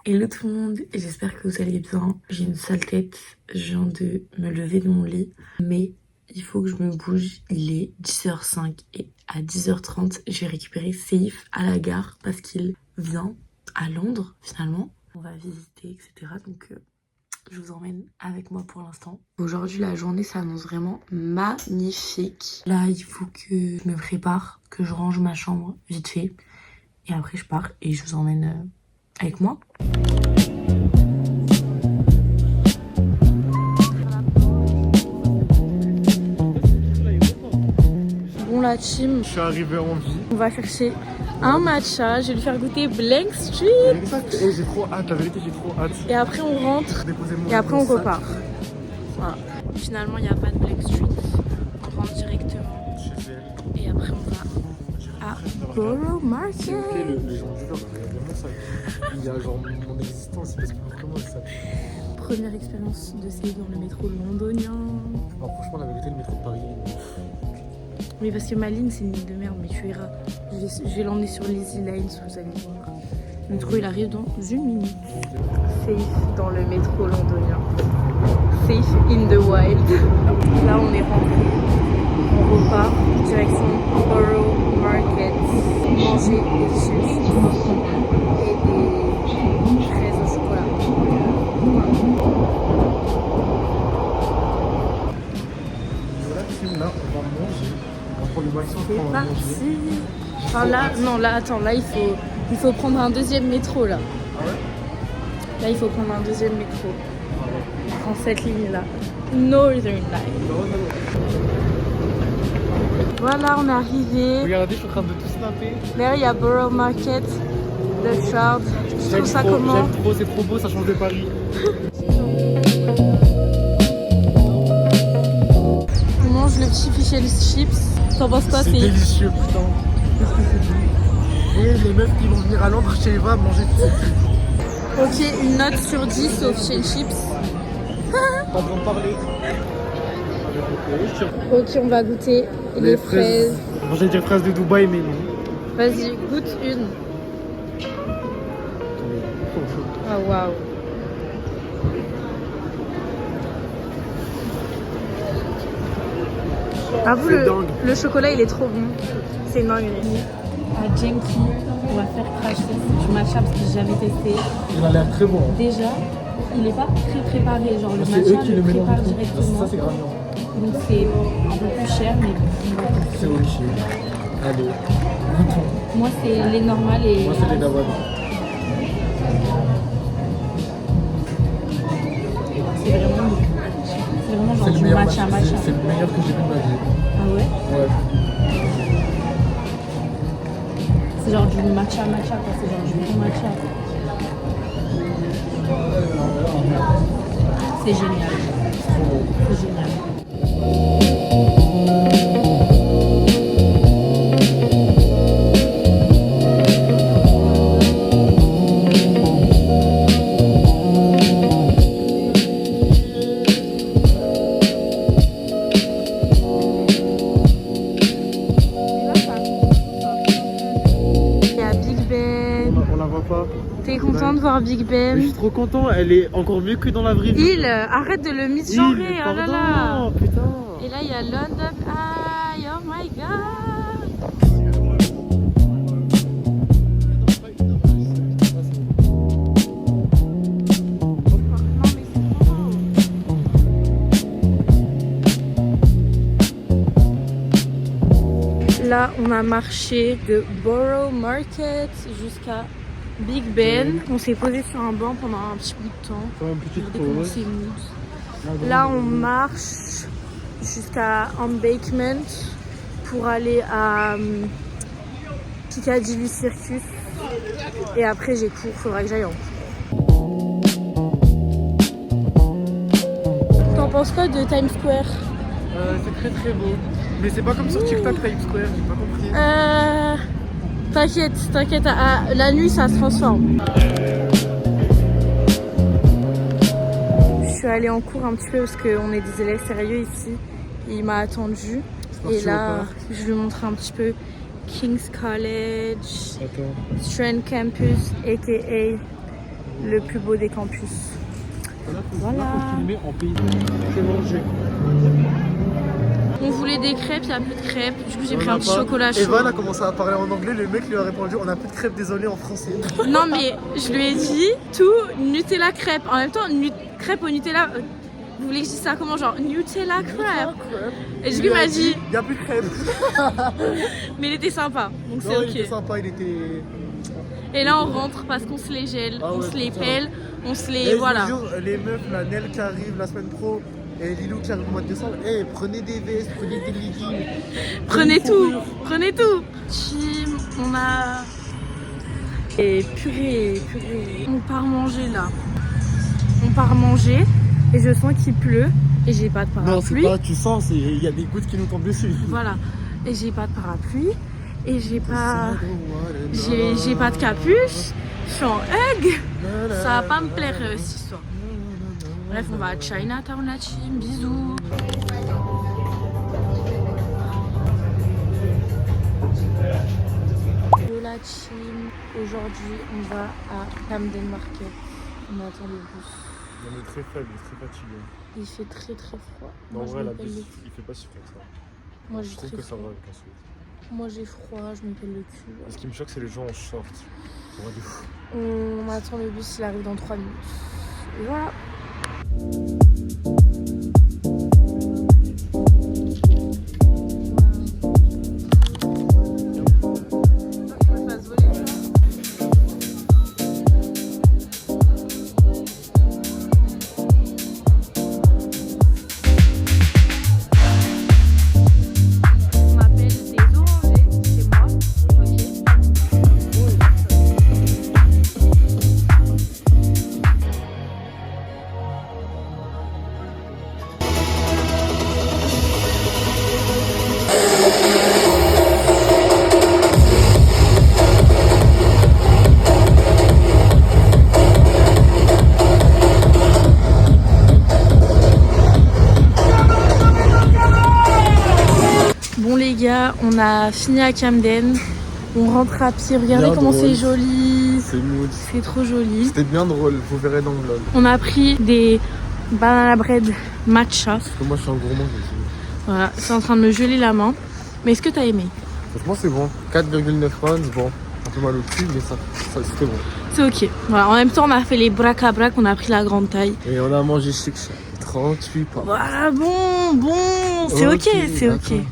Hello tout le monde, j'espère que vous allez bien. J'ai une sale tête, je viens de me lever de mon lit, mais il faut que je me bouge. Il est 10h05 et à 10h30, j'ai récupéré Seif à la gare parce qu'il vient à Londres finalement. On va visiter, etc. Donc je vous emmène avec moi pour l'instant. Aujourd'hui, la journée s'annonce vraiment magnifique. Là, il faut que je me prépare, que je range ma chambre vite fait. Et après, je pars et je vous emmène avec moi. Bon la team, je suis arrivé en vie. On va chercher un matcha, je vais lui faire goûter Blank Street. Exact, j'ai trop hâte, la vérité j'ai trop hâte. Et après on rentre et après on repart. Voilà. Finalement il n'y a pas de Blank Street, on rentre directement. Et après on va à Borough Market. Les gens du genre, il y a vraiment ça. Il y a genre mon existence, parce que vraiment ça. Première expérience de séjour dans le métro londonien. Alors franchement la vérité le métro de Paris. Oui parce que ma ligne c'est une ligne de merde mais tu verras. Je vais l'emmener sur l'Easy Line, vous allez voir. Le métro il arrive dans une minute. Safe dans le métro londonien. Safe in the wild. Là on est rentré. On repart direction Borough Market. Manger des chips et des fraises au chocolat. Là on va manger. On va prendre le maximum C'est pour manger. parti. Enfin là, non là attends, là il faut prendre un deuxième métro là. Ah ouais? Là il faut prendre un deuxième métro. Prends cette ligne là. Northern Line. Voilà, on est arrivé. Regardez, je suis en train de tout snapper. Là il y a Borough Market, le Shard. Tu trouves ça comment? J'aime trop, c'est trop beau, ça change de Paris. On mange le petit fish and chips. T'en penses quoi? C'est délicieux, putain. Qu'est-ce que c'est bon. Et les meufs qui vont venir à Londres chez Eva manger de ça. Ok, une note sur 10 au fish and chips. T'es en train de parler. Ok, on va goûter les fraises. Moi j'allais dire fraises de Dubaï, mais non. Vas-y, goûte une. Ah waouh. Avoue, le chocolat il est trop bon. C'est une dinguerie. À Jenki, on va faire cracher du matcha parce que j'ai jamais testé. Il a l'air très bon. Déjà, il est pas très préparé, genre le C'est matcha eux qui le prépare mélangent. directement. Ça c'est grave. Donc c'est un peu plus cher, mais C'est ok. Allez, goûtons. moi c'est les normales et. Moi c'est les Dawad. C'est vraiment bon. C'est vraiment genre C'est le du meilleur matcha. C'est le meilleur que j'ai vu de ma vie. Ah ouais? Ouais. C'est genre du matcha quoi, c'est genre du bon matcha. C'est génial. C'est génial. T'es content de voir Big Ben? Je suis trop content, elle est encore mieux que dans la vraie vie. Arrête de le misgenrer, oh là là. Putain. Et là il y a London Eye, oh my god. Là on a marché de Borough Market jusqu'à Big Ben. On s'est posé sur un banc pendant un petit bout de temps. Regardez comment c'est mousse. Là on marche jusqu'à Embankment pour aller à Piccadilly Circus. Et après j'ai cours, faudra que j'aille en cours. T'en penses quoi de Times Square? C'est très très beau. Mais c'est pas comme sur TikTok Times Square, j'ai pas compris. T'inquiète, la nuit ça se transforme. Je suis allée en cours un petit peu parce qu'on est des élèves sérieux ici. Et il m'a attendu. Et là, je lui montre un petit peu King's College, Strand Campus, aka le plus beau des campus. Voilà. C'est mangé. On voulait des crêpes, il n'y a plus de crêpes. Du coup, j'ai pris un petit pas. chocolat chaud. Evan a commencé à parler en anglais, le mec lui a répondu on a plus de crêpes, désolé, en français. Non, mais je lui ai dit tout Nutella crêpe. En même temps, crêpe au Nutella. Vous voulez que je dise ça comment? Genre Nutella crêpe. Et du coup, il m'a dit. Il n'y a plus de crêpes. Mais il était sympa, donc c'est Non, ok. il était sympa, il était. Et là, on rentre parce qu'on se les gèle, Ah on ouais, se les putain. pèle, on se les. Et Voilà. je vous jure, les meufs, la Nel qui arrive la semaine pro et Lilou qui arrive au mois de décembre, prenez des vestes, prenez des leggings. Prenez tout, prenez tout. Chim, on a. Et purée. On part manger là. On part manger et je sens qu'il pleut et j'ai pas de parapluie. Non, c'est pas, tu sens, il y a des gouttes qui nous tombent dessus. Voilà. Et j'ai pas de parapluie et j'ai pas de capuche. Je suis en hug. Ça va pas me plaire cette histoire. Bref, on va à Chinatown la team. Bisous. Hello la team. Aujourd'hui, on va à Camden Market. On attend le bus. On est très faible, très fatigué. Il fait très froid. Non, Moi, en je vrai, la m'appelle bus, le- il fait pas si froid que ça. Moi, Je j'ai trouve très que ça froid. va avec un sweat. Moi, j'ai froid. Je me pèle le cul. Ce qui me choque, c'est les gens en short. Ouais, de fou. On attend le bus. Il arrive dans 3 minutes. Et voilà. On appelle des orangers chez moi. Ok. Bon les gars, on a fini à Camden. On rentre à pied. Regardez Bien comment drôle. c'est joli. C'est mood. C'est trop joli. C'était bien drôle, vous verrez dans le vlog. On a pris des banana bread matcha. Parce que moi, je suis un gourmand. Voilà, c'est en train de me geler la main. Mais est-ce que t'as aimé? Franchement, c'est bon. 4,9 ounces, bon. Un peu mal au cul, mais ça c'était bon. C'est ok. Voilà, en même temps, on a fait les brac-à-brac. On a pris la grande taille. Et on a mangé chic. 38 pas. Voilà, bon. C'est ok, c'est ok. d'accord.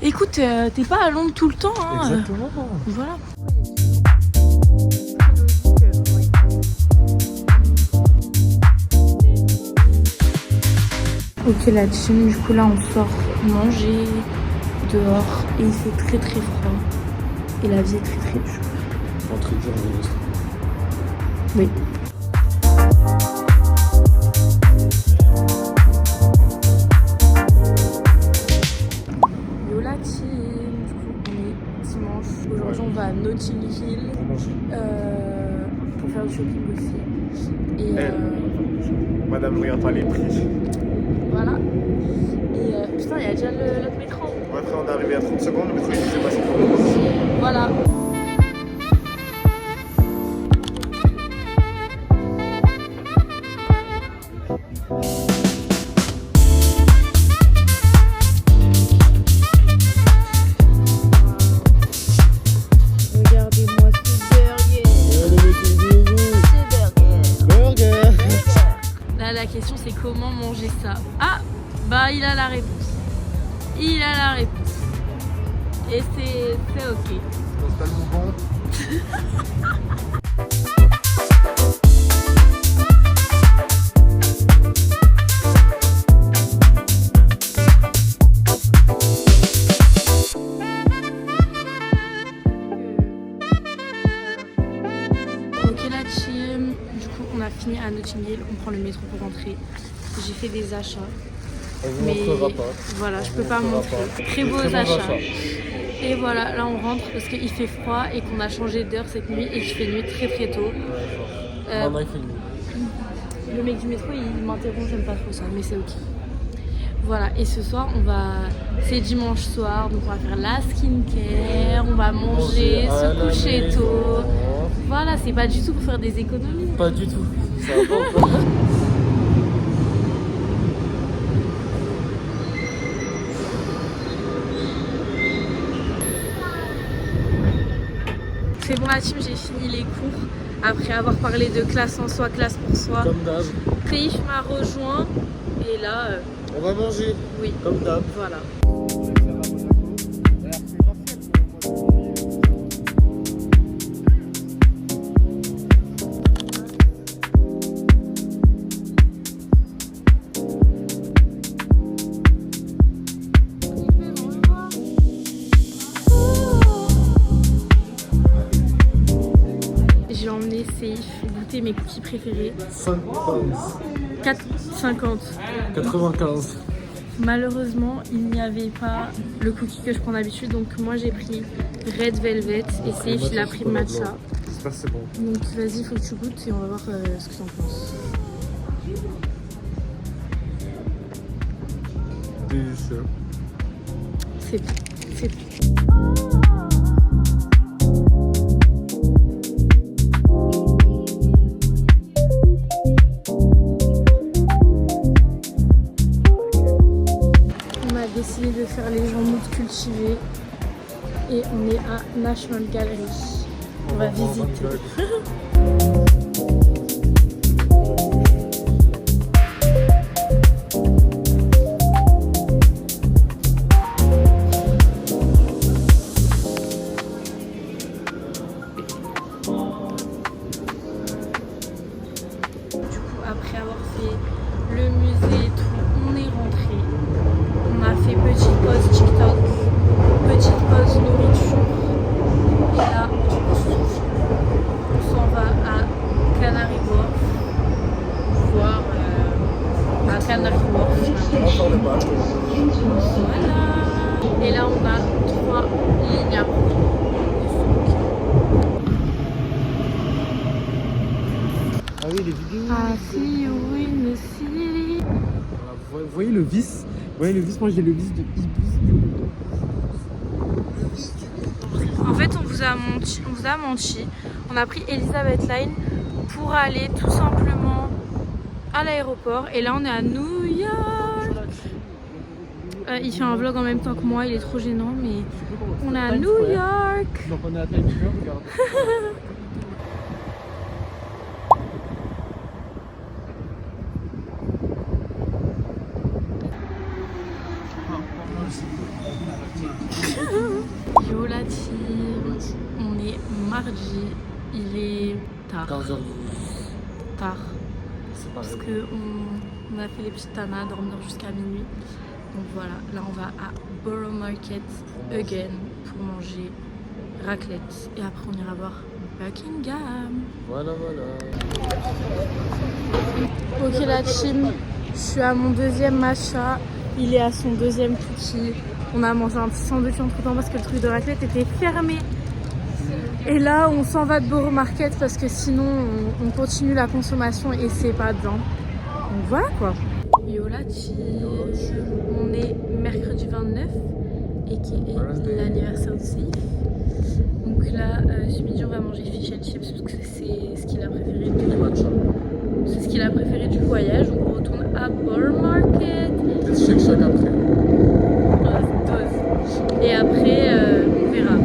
Écoute, t'es pas à Londres tout le temps. Hein. Exactement. Voilà. Ok la team, du coup là on sort manger dehors et il fait très froid. Et la vie est très dure. Un truc dur, Oui. Yo la team, du coup on est dimanche. Aujourd'hui on va à Notting Hill Pour manger. pour faire du shopping aussi. Et Madame, regarde pas les prix. voilà. Et putain, il y a déjà l'autre métro. Ouais, après, on est arrivé à 30 secondes, le métro il s'est passé. Voilà. Regardez-moi ce burger. Là, la question c'est comment manger ça. Ah, bah il a la réponse. Il a la réponse. Et c'est ok. On se calme bon. Ok la team, du coup on a fini à Notting Hill, on prend le métro pour rentrer. J'ai fait des achats. On vous Mais montrera pas. voilà, je peux vous pas montrera montrer. pas. Très beaux Très bons achats. Et voilà, là on rentre parce qu'il fait froid et qu'on a changé d'heure cette nuit et qu'il fait nuit très tôt. Maintenant, il fait nuit. Le mec du métro il m'interrompt, j'aime pas trop ça, mais c'est ok. Voilà, et ce soir on va. C'est dimanche soir, donc on va faire la skincare, on va manger, se coucher tôt. Voilà, c'est pas du tout pour faire des économies. Pas du tout. Ça va pas ou pas? C'est bon la team, j'ai fini les cours. Après avoir parlé de classe en soi, classe pour soi. Comme d'hab. Taïf m'a rejoint. Et là, On va manger. oui. Comme d'hab. Voilà. J'ai emmené Seif goûter mes cookies préférés. 4,50. 95. Malheureusement, il n'y avait pas le cookie que je prends d'habitude, donc moi j'ai pris Red Velvet et Seif il a pris matcha. J'espère que c'est bon. Donc vas-y, il faut que tu goûtes et on va voir ce que tu en penses. Délicieux. C'est bon. On a décidé de faire les jambons cultivés et on est à National Gallery. On va visiter. Après avoir fait le musée et tout, on est rentré. On a fait petite pause TikTok, petite pause nourriture. Et là, on s'en va à Canary Wharf. Voir à Canary Wharf. Encore le bas. Voilà. Et là, on a 3 lignes à prendre. Ah oui, les vidéos. Ah si, oui, mais si. Voilà, vous voyez le vis? Vous voyez le vis? Moi j'ai le vis de Ibis. En fait, on vous a menti. On a pris Elizabeth Line pour aller tout simplement à l'aéroport. Et là, on est à New York. Il fait un vlog en même temps que moi, il est trop gênant, mais on est à New York. Donc on est à Times Square, regarde. Yo la team, on est mardi, il est tard. 15h12. Tard. C'est Parce pareil. qu'on a fait les petites tanas, dormir jusqu'à minuit. Donc voilà, là on va à Borough Market again pour manger raclette. Et après on ira voir Buckingham. Voilà, voilà. Ok la team, je suis à mon deuxième matcha. Il est à son deuxième cookie. On a mangé un petit sandwich entre temps parce que le truc de raclette était fermé. Et là on s'en va de Borough Market parce que sinon on continue la consommation et c'est pas dedans. Donc voilà quoi. Yo la team, on est mercredi 29 et qui est l'anniversaire de Seif. Donc là ce midi on va manger fish and chips parce que c'est ce qu'il a préféré c'est ce qu'il a préféré du voyage. Donc on retourne à Borough Market. Shake Shack après. Et après on verra.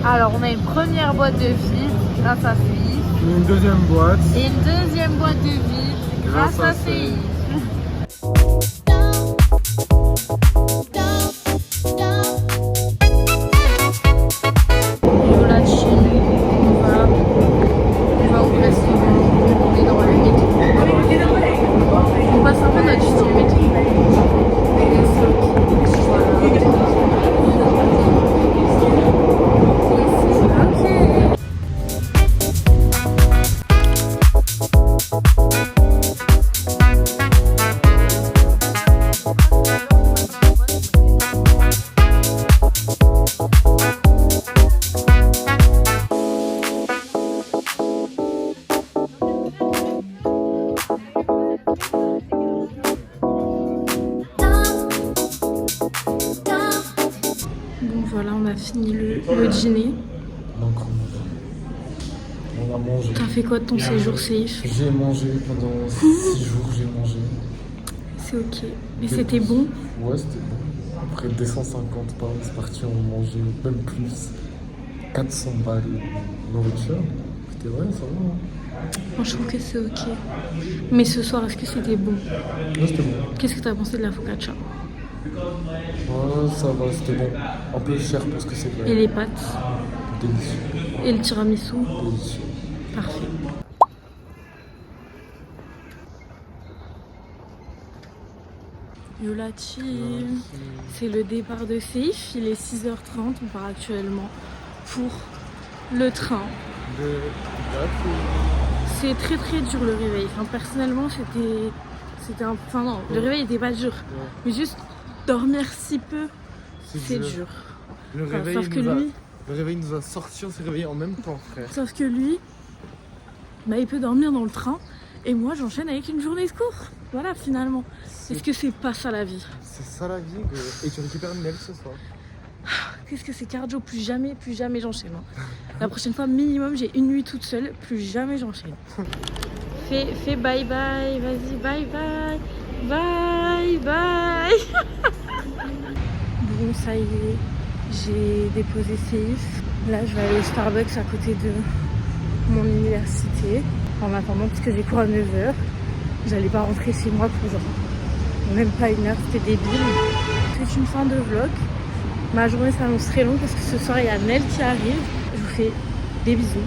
Alors on a une première boîte de vide grâce à Seif. Une deuxième boîte. Et une deuxième boîte de vide grâce à Seif. Voilà, on a fini le dîner. Donc on a mangé. T'as fait quoi de ton séjour safe? J'ai mangé pendant 6 jours, j'ai mangé. C'est ok. Mais c'était bon? Ouais, c'était bon. Après 250 pounds, c'est parti, on mangeait même plus. 400 balles de nourriture. C'était vrai, ça va. Hein. Moi, je trouve que c'est ok. Mais ce soir, est-ce que c'était bon? Ouais, c'était bon. Qu'est-ce que t'as pensé de la focaccia? Ouais, ça va, c'était bon. Un peu cher parce que c'est vrai. Et les pâtes? Délicieux. Et le tiramisu? Délicieux. Parfait. Yo la team, c'est le départ de Seif, il est 6h30, on part actuellement pour le train. C'est très très dur le réveil, enfin, personnellement c'était un... Enfin non, le réveil était pas dur, mais juste dormir si peu, c'est dur. Le Enfin, réveil, le réveil nous a sortis, on s'est réveillés en même temps, frère. Sauf que lui, bah, il peut dormir dans le train et moi j'enchaîne avec une journée de cours. Voilà finalement. Est-ce que c'est pas ça la vie? C'est ça la vie. Et tu récupères une aile ce soir. Qu'est-ce que c'est cardio? Plus jamais j'enchaîne. La prochaine fois minimum j'ai une nuit toute seule, plus jamais j'enchaîne. Fais bye bye, vas-y bye bye, bye bye. Bon ça y est, j'ai déposé Seif. Là je vais aller au Starbucks à côté de mon université. En attendant, parce que j'ai cours à 9h, j'allais pas rentrer chez moi pour genre même pas une heure, c'était débile. C'est une fin de vlog. Ma journée s'annonce très longue parce que ce soir il y a Nel qui arrive. Je vous fais des bisous.